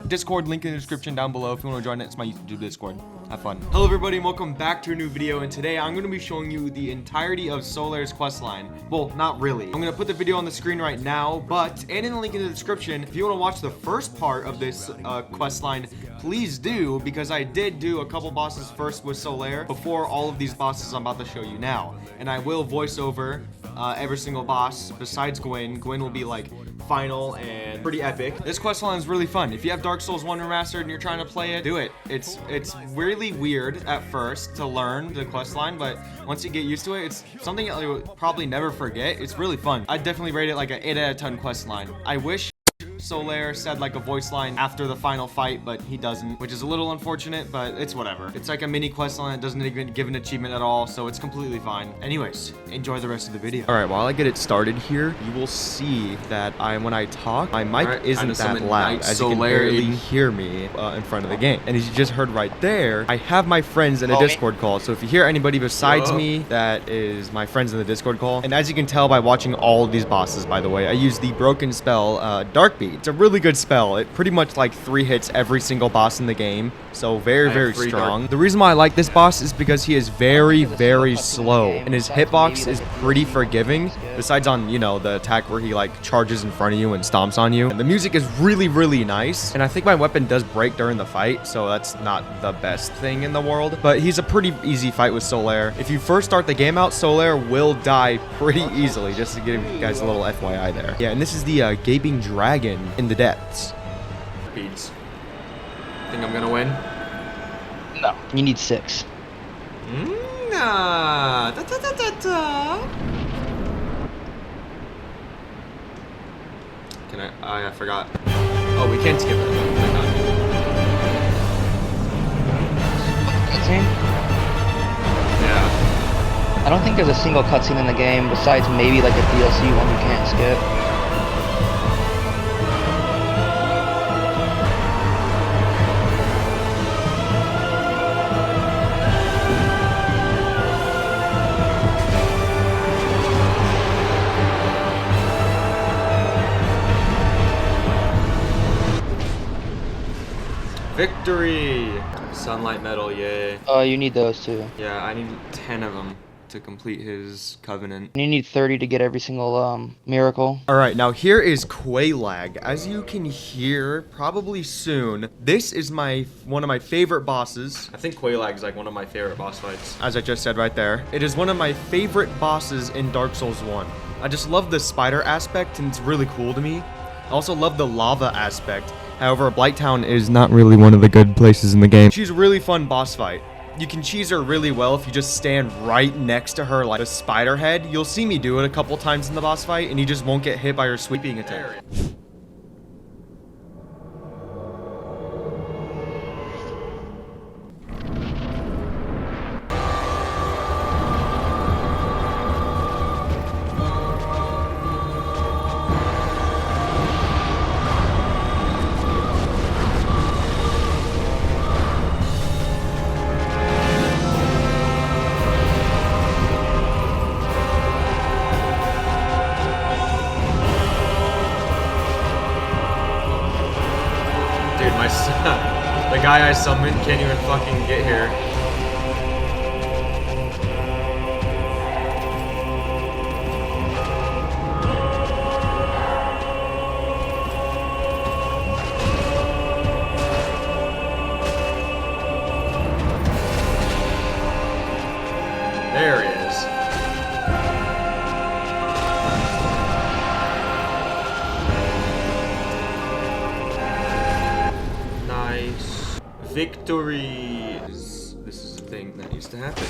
Discord, link in the description down below if you want to join it. It's my YouTube Discord. Have fun. Hello everybody and welcome back to a new video, and today I'm going to be showing you the entirety of Solair's questline. Well, not really. I'm going to put the video on the screen right now, and in the link in the description, if you want to watch the first part of this questline, please do, because I did do a couple bosses first with Solair before all of these bosses I'm about to show you now. And I will voice over every single boss besides Gwen. Gwen will be like final and pretty epic. This questline is really fun. If you have Dark Souls 1 Remastered and you're trying to play it, do it. It's really weird at first to learn the questline, but once you get used to it, it's something that you'll probably never forget. It's really fun. I'd definitely rate it like an 8 out of 10 questline. I wish Solair said like a voice line after the final fight, but he doesn't, which is a little unfortunate, but it's whatever. It's like a mini quest line that doesn't even give an achievement at all, so it's completely fine. Anyways, enjoy the rest of the video. All right, while I get it started here, you will see that when I talk, my mic isn't that loud, as you can barely hear me in front of the game. And as you just heard right there, I have my friends in a Discord call, so if you hear anybody besides me, that is my friends in the Discord call. And as you can tell by watching all of these bosses, by the way, I use the broken spell, Darkbeat. It's a really good spell. It pretty much like 3 hits every single boss in the game, so very strong. The reason why I like this boss is because he is very slow, and his hitbox is pretty forgiving, besides on, you know, the attack where he like charges in front of you and stomps on you. And the music is really nice, and I think my weapon does break during the fight, so that's not the best thing in the world, but he's a pretty easy fight with Solair. If you first start the game out, Solair will die pretty easily, just to give you guys a little FYI there. Yeah, and this is the gaping dragon in the depths. Beats. Think I'm gonna win? No, you need 6. Nah. Can I forgot. Oh, we can't skip it. Oh my god. Cutscene? Yeah. I don't think there's a single cutscene in the game besides maybe like a DLC one you can't skip. Victory! Sunlight medal, yay. Oh, you need those too. Yeah, I need 10 of them to complete his covenant. And you need 30 to get every single miracle. Alright, now here is Quaylag. As you can hear, probably soon, this is one of my favorite bosses. I think Quaylag is like one of my favorite boss fights. As I just said right there. It is one of my favorite bosses in Dark Souls 1. I just love the spider aspect, and it's really cool to me. I also love the lava aspect. However, Blighttown is not really one of the good places in the game. She's a really fun boss fight. You can cheese her really well if you just stand right next to her like a spider head. You'll see me do it a couple times in the boss fight, and you just won't get hit by her sweeping attack. Dude, the guy I summoned can't even fucking get here. There he is. Victory! This is the thing that needs to happen.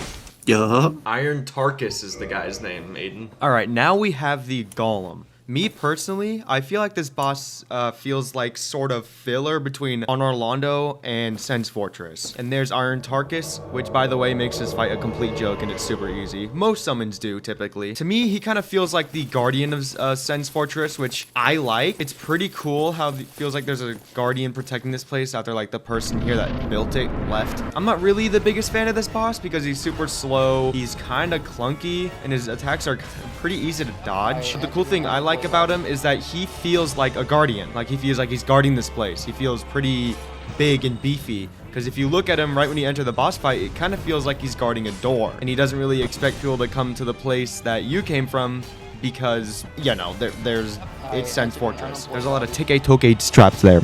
Yeah. Iron Tarkus is the guy's name, Aiden. Alright, now we have the Golem. Me personally, I feel like this boss feels like sort of filler between On Orlando and Sen's Fortress. And there's Iron Tarkus, which by the way makes this fight a complete joke and it's super easy. Most summons do, typically. To me, he kind of feels like the Guardian of Sen's Fortress, which I like. It's pretty cool how it feels like there's a Guardian protecting this place after like the person here that built it left. I'm not really the biggest fan of this boss because he's super slow, he's kind of clunky, and his attacks are pretty easy to dodge. But the cool thing I like like about him is that he feels like a guardian. Like he feels like he's guarding this place. He feels pretty big and beefy. Because if you look at him right when you enter the boss fight, it kind of feels like he's guarding a door. And he doesn't really expect people to come to the place that you came from because, you know, there's it's Sen's Fortress. There's a lot of Tike-Toke traps there.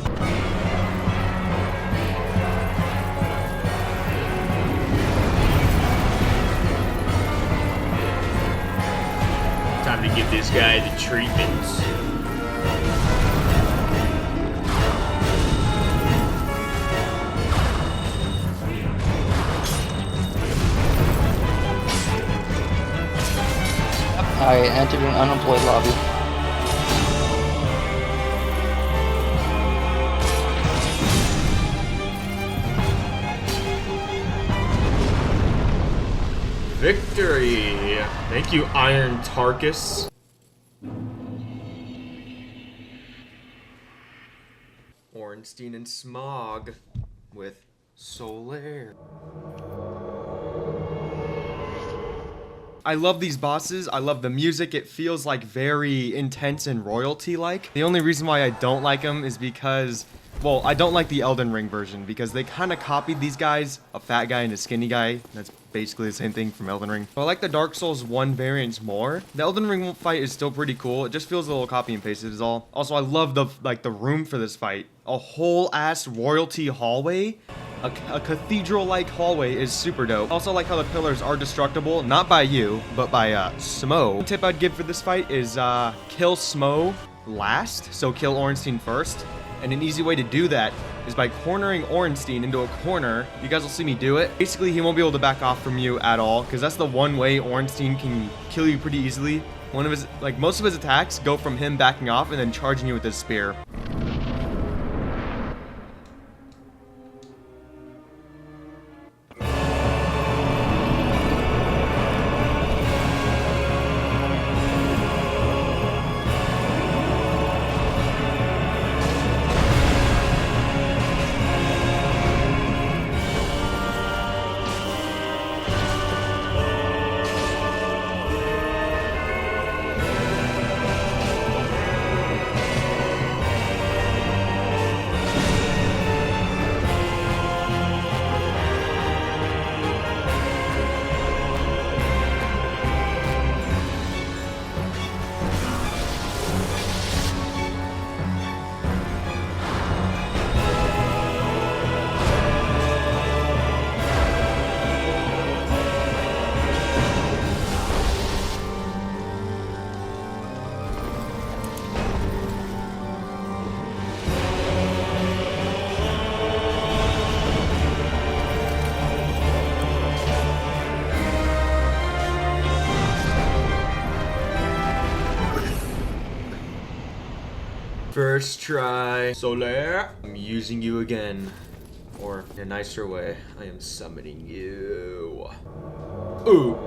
Time to give this guy the treatments. I entered an unemployed lobby. Victory! Thank you, Iron Tarkus. Ornstein and Smog with Solair. I love these bosses. I love the music. It feels like very intense and royalty-like. The only reason why I don't like them is because, well, I don't like the Elden Ring version because they kind of copied these guys, a fat guy and a skinny guy. That's basically the same thing from Elden Ring. So I like the Dark Souls 1 variants more. The Elden Ring fight is still pretty cool. It just feels a little copy and pasted is all. Also, I love the room for this fight. A whole ass royalty hallway. A cathedral-like hallway is super dope. Also like how the pillars are destructible, not by you, but by Smo. The tip I'd give for this fight is kill Smo last, so kill Ornstein first. And an easy way to do that is by cornering Ornstein into a corner. You guys will see me do it. Basically, he won't be able to back off from you at all, because that's the one way Ornstein can kill you pretty easily. One of his, like most of his attacks go from him backing off and then charging you with his spear. First try. Solair, I'm using you again. Or in a nicer way, I am summoning you. Ooh.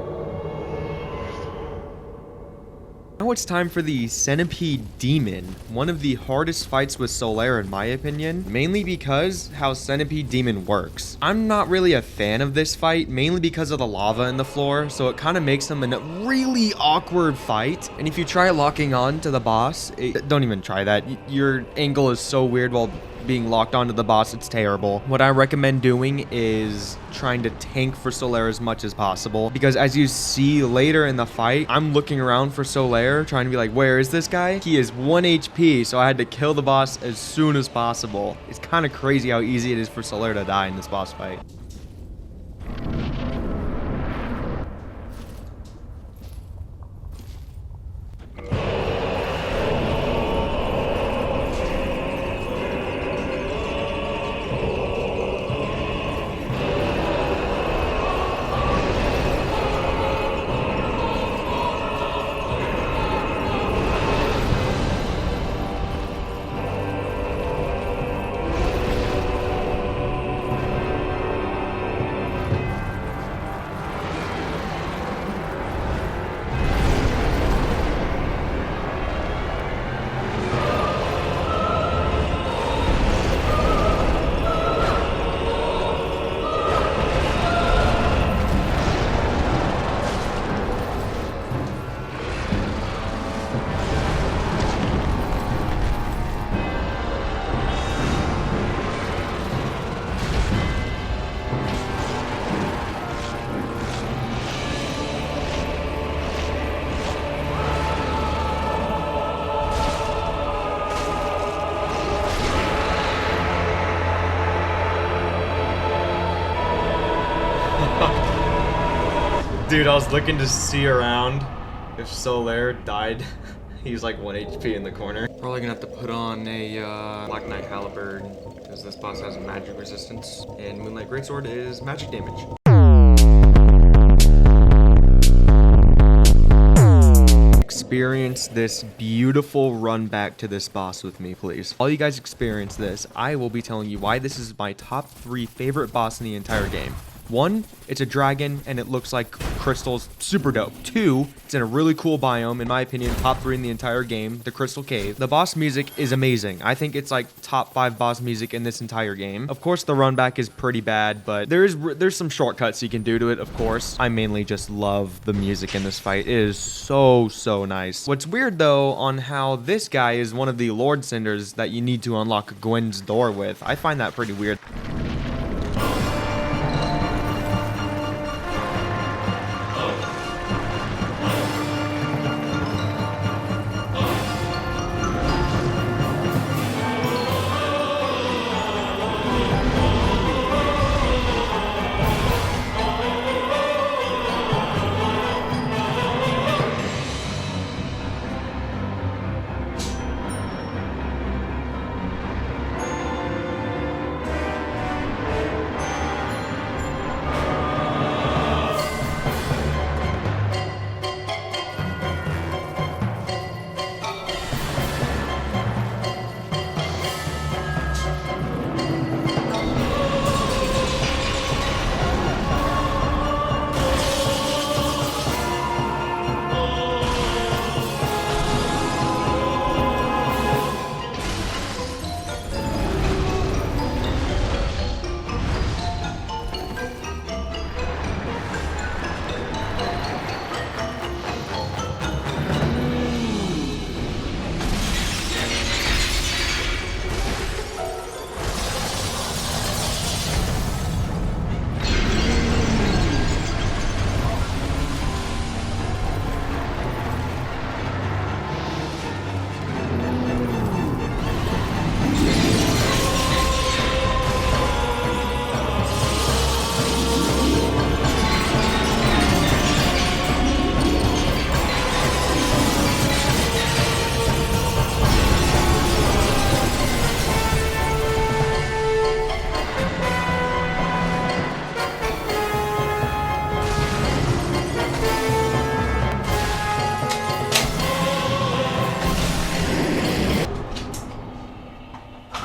Now it's time for the Centipede Demon, one of the hardest fights with Solair in my opinion, mainly because how Centipede Demon works. I'm not really a fan of this fight, mainly because of the lava in the floor, so it kind of makes them a really awkward fight. And if you try locking on to the boss, don't even try that. Your angle is so weird while being locked onto the boss, it's terrible. What I recommend doing is trying to tank for Solair as much as possible, because as you see later in the fight, I'm looking around for Solair, trying to be like, where is this guy? He is 1 HP, so I had to kill the boss as soon as possible. It's kind of crazy how easy it is for Solair to die in this boss fight. Dude, I was looking to see around if Solair died. He's like 1 HP in the corner. Probably gonna have to put on a Black Knight Halberd because this boss has magic resistance, and Moonlight Greatsword is magic damage. Experience this beautiful run back to this boss with me, please. While you guys experience this, I will be telling you why this is my top 3 favorite boss in the entire game. 1, it's a dragon and it looks like crystals, super dope. 2, it's in a really cool biome, in my opinion, top 3 in the entire game, the Crystal Cave. The boss music is amazing. I think it's like top 5 boss music in this entire game. Of course, the run back is pretty bad, but there's some shortcuts you can do to it, of course. I mainly just love the music in this fight. It is so nice. What's weird though on how this guy is one of the Lord Cinders that you need to unlock Gwen's door with. I find that pretty weird.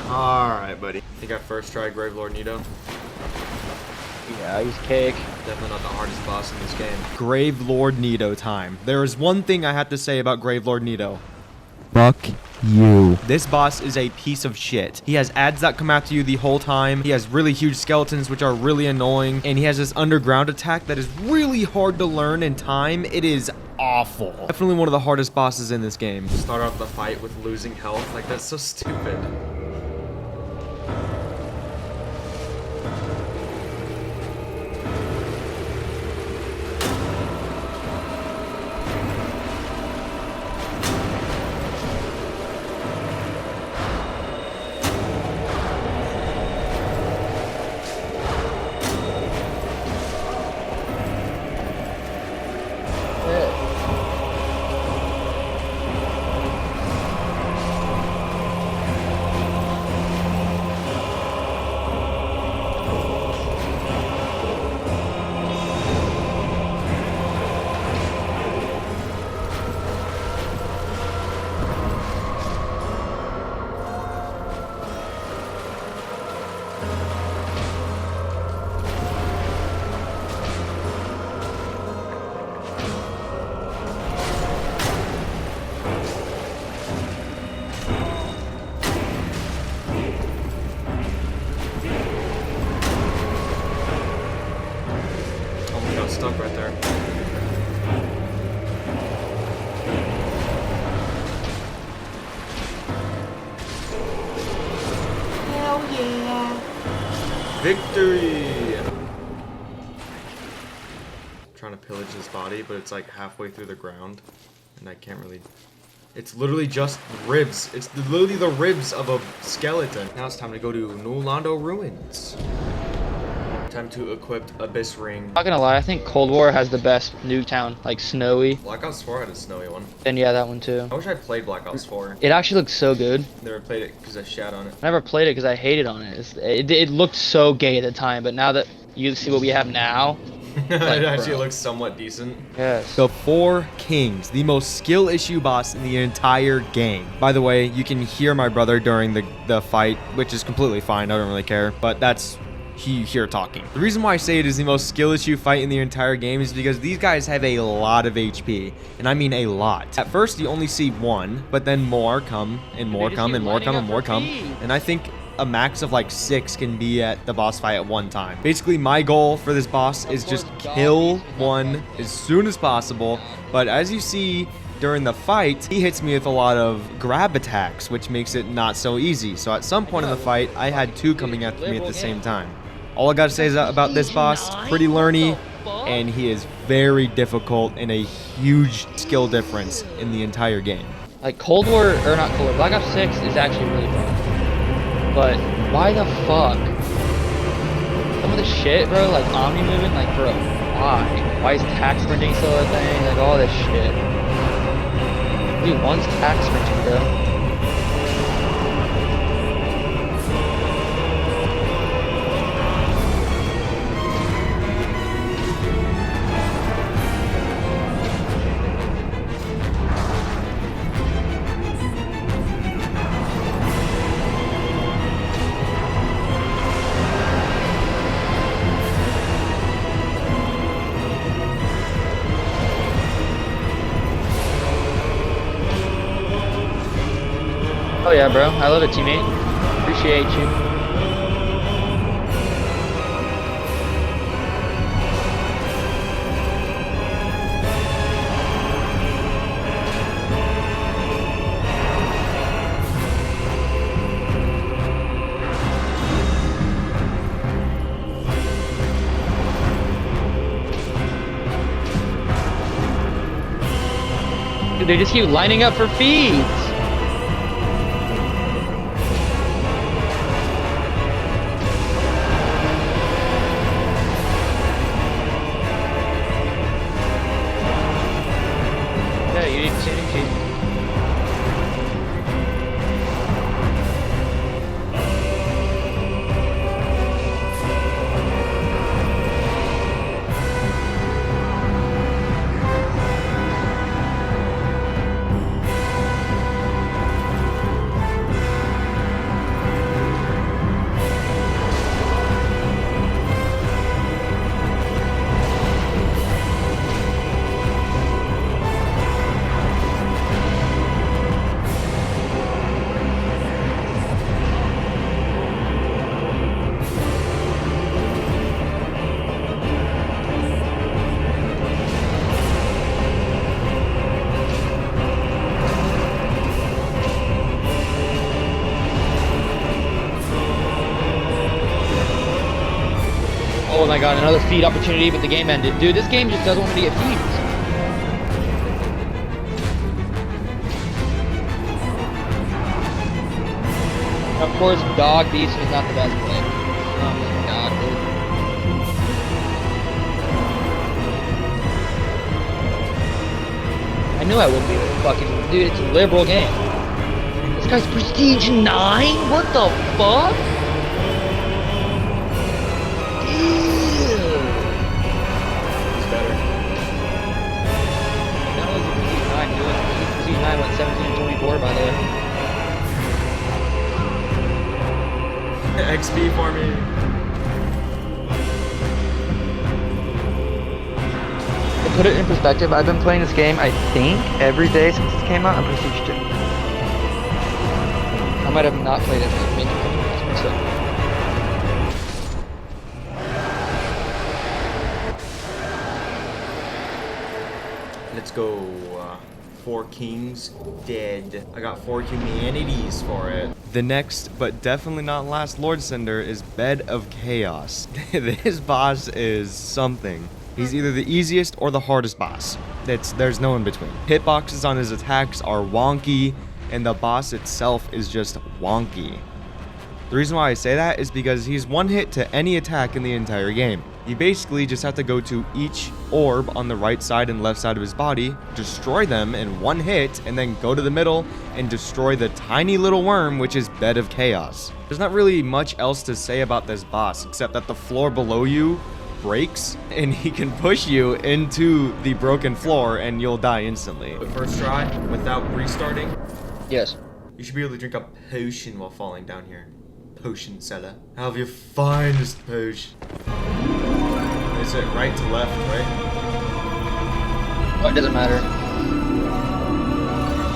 Alright, buddy. I think I first tried Gravelord Nito. Yeah, he's cake. Definitely not the hardest boss in this game. Gravelord Nito time. There is one thing I have to say about Gravelord Nito. Fuck you. This boss is a piece of shit. He has ads that come after you the whole time. He has really huge skeletons, which are really annoying. And he has this underground attack that is really hard to learn in time. It is awful. Definitely one of the hardest bosses in this game. Start off the fight with losing health. Like, that's so stupid. Stuck right there. Hell yeah. Victory! I'm trying to pillage his body, but it's like halfway through the ground, and I can't really... It's literally just ribs. It's literally the ribs of a skeleton. Now it's time to go to Nulando Ruins. Time to equip Abyss Ring. Not gonna lie, I think Cold War has the best Nuketown, like snowy. Black Ops 4 had a snowy one. And yeah, that one too. I wish I played Black Ops 4. It actually looks so good. Never played it because I shat on it. I never played it because I hated on it. It looked so gay at the time, but now that you see what we have now, It actually looks somewhat decent. yes. The Four Kings, the most skill issue boss in the entire game. By the way, you can hear my brother during the fight, which is completely fine. I don't really care, but that's he here talking. The reason why I say it is the most skill issue fight in the entire game is because these guys have a lot of HP, and I mean a lot. At first, you only see one, but then more come, and more come, and more come, and more come. And I think a max of like 6 can be at the boss fight at one time. Basically, my goal for this boss is just kill one as soon as possible. But as you see during the fight, he hits me with a lot of grab attacks, which makes it not so easy. So at some point in the fight, I had 2 coming after me at the same time. All I gotta say is about this boss, pretty learny, and he is very difficult and a huge skill difference in the entire game. Like Cold War, or not Cold War, Black Ops 6 is actually really fun. But why the fuck? Some of the shit, bro, like Omni moving, like, bro, why? Why is tax sprinting still a thing? Like, all this shit. Dude, one's tax sprinting, bro. Oh yeah, bro. I love it, teammate. Appreciate you. Dude, they just keep lining up for feeds. Oh my god, another feed opportunity, but the game ended. Dude, this game just doesn't want me to get feeds. Of course, Dog Beast is not the best play. Oh my god, dude. I knew I wouldn't be able to fucking... Dude, it's a liberal game. This guy's Prestige 9? What the fuck? Went 17-24, by the way. XP for me. To put it in perspective, I've been playing this game, I think, every day since it came out on Prestige 2. I might have not played it for maybe a couple days, so. Let's go. 4 Kings dead. I got 4 humanities for it. The next, but definitely not last Lord Sender is Bed of Chaos. This boss is something. He's either the easiest or the hardest boss. There's no in between. Hitboxes on his attacks are wonky, and the boss itself is just wonky. The reason why I say that is because he's one hit to any attack in the entire game. You basically just have to go to each orb on the right side and left side of his body, destroy them in one hit, and then go to the middle and destroy the tiny little worm, which is Bed of Chaos. There's not really much else to say about this boss, except that the floor below you breaks, and he can push you into the broken floor, and you'll die instantly. The first try, without restarting, Yes. you should be able to drink a potion while falling down here. Potion seller. Have your finest potion. Is it right to left, right? Oh, it doesn't matter.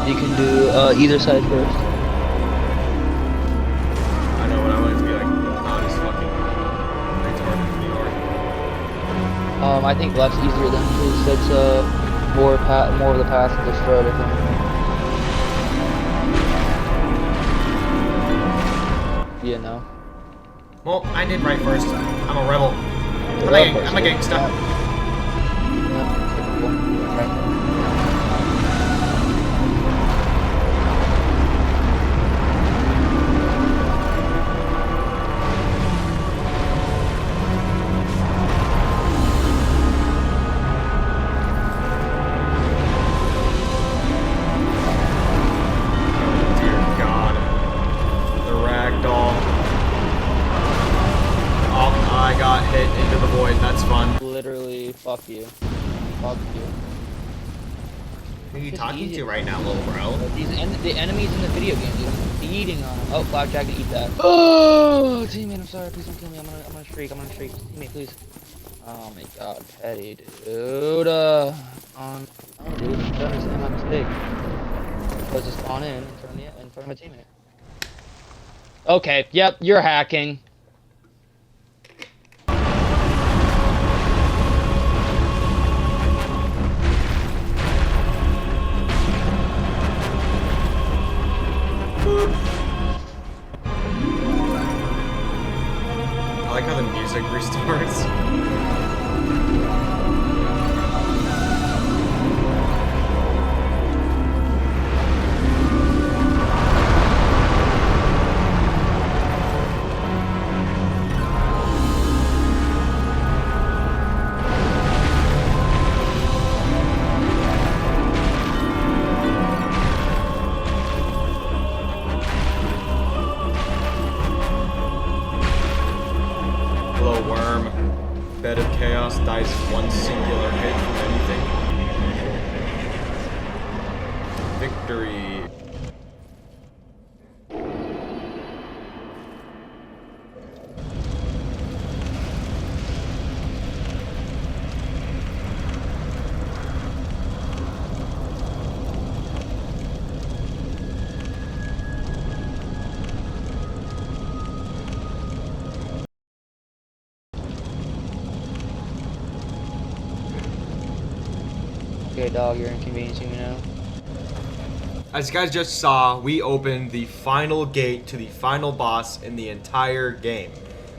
You can do either side first. I know, but I want it to be like not as fucking retarded as New York. I think left's easier than because that's more of the path to destroy everything. Yeah, no. Well, I did right first. I'm a rebel. I'm a gangsta. Yeah, typical. Right. Dear God. The ragdoll. Oh, I got hit into the void. That's fun. Literally, fuck you. Fuck you. Who are you It's talking easy. to right now, little bro? The enemies in the video game, dude. I'm feeding on them. Oh, Blackjack to eat that. Oh, teammate, I'm sorry. Please don't kill me. I'm gonna shriek. Teammate, please. Oh my god, petty, dude. Oh, dude, I don't understand my mistake. Let's just spawn in front of my teammate. Okay, yep, you're hacking. I like how the music restarts. Hello, worm. Bed of Chaos dies one singular hit from anything. Victory. Okay, dog, you're inconveniencing me now. As you guys just saw, we opened the final gate to the final boss in the entire game.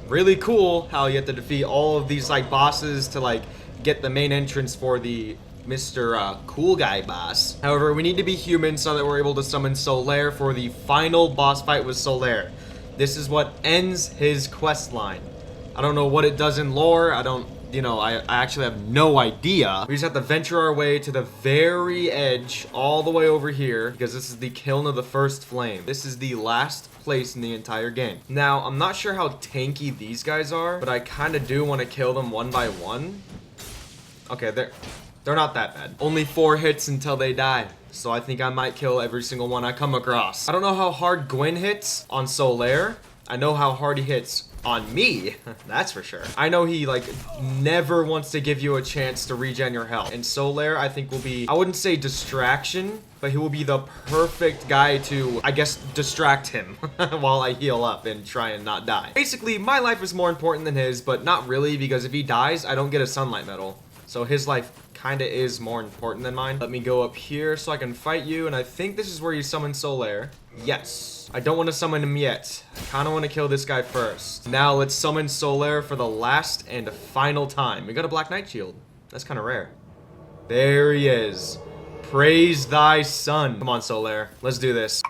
Really cool how you have to defeat all of these like bosses to like get the main entrance for the Mr. Cool Guy boss. However, we need to be human so that we're able to summon Solair for the final boss fight with Solair. This is what ends his quest line. I don't know what it does in lore. I actually have no idea. We just have to venture our way to the very edge, all the way over here, because this is the kiln of the first flame. This is the last place in the entire game. Now, I'm not sure how tanky these guys are, but I kind of do want to kill them one by one. Okay, they're not that bad. Only 4 hits until they die. So I think I might kill every single one I come across. I don't know how hard Gwen hits on Solair. I know how hard he hits on me, that's for sure. I know he like never wants to give you a chance to regen your health. And Solair, I think, will be, I wouldn't say distraction, but he will be the perfect guy to, I guess, distract him while I heal up and try and not die. Basically, my life is more important than his, but not really, because if he dies, I don't get a sunlight medal. So his life kind of is more important than mine. Let me go up here so I can fight you, and I think this is where you summon Solair. Yes. I don't want to summon him yet. I kind of want to kill this guy first. Now let's summon Solair for the last and final time. We got a Black Knight shield. That's kind of rare. There he is. Praise thy son. Come on, Solair. Let's do this.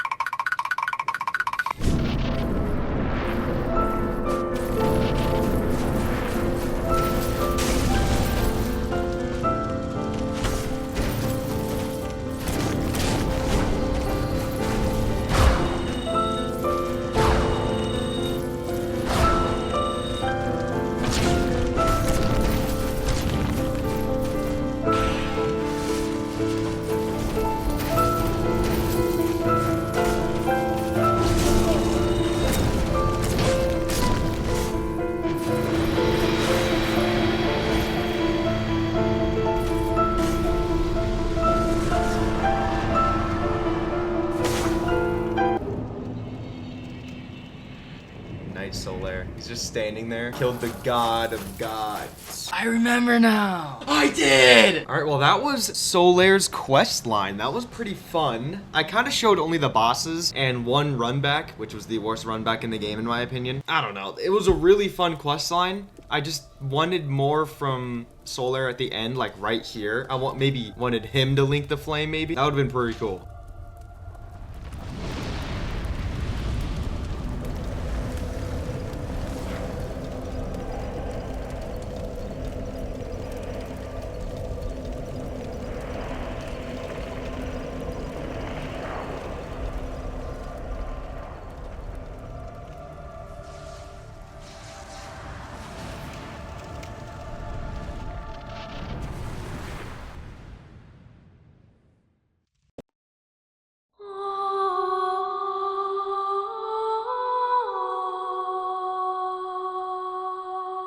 standing there. Killed the god of gods. I remember now. I did! Alright, well that was Solair's quest line. That was pretty fun. I kind of showed only the bosses and one run back, which was the worst run back in the game in my opinion. I don't know. It was a really fun quest line. I just wanted more from Solair at the end, like right here. Maybe wanted him to link the flame maybe. That would have been pretty cool.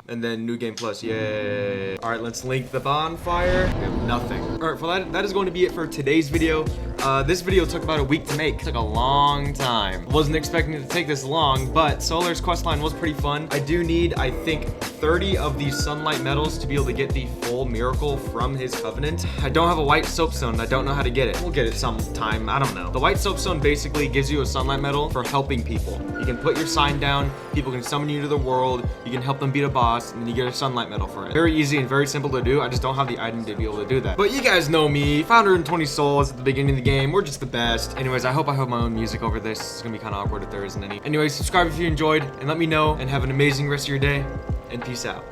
And then new game plus, yay. All right, let's link the bonfire. We have nothing. All right, well that is going to be it for today's video. This video took about a week to make. It took a long time. Wasn't expecting it to take this long, but Solair's questline was pretty fun. I do need, I think, 30 of these sunlight metals to be able to get the full miracle from his covenant. I don't have a white soapstone. I don't know how to get it. We'll get it sometime. I don't know. The white soapstone basically gives you a sunlight metal for helping people. You can put your sign down. People can summon you to the world. You can help them beat a boss, and then you get a sunlight medal for it. Very easy and very simple to do. I just don't have the item to be able to do that. But you guys know me, 520 souls at the beginning of the game. We're just the best. Anyways, I hope I have my own music over this. It's gonna be kind of awkward if there isn't any. Anyways, subscribe if you enjoyed, and let me know, and have an amazing rest of your day, and peace out.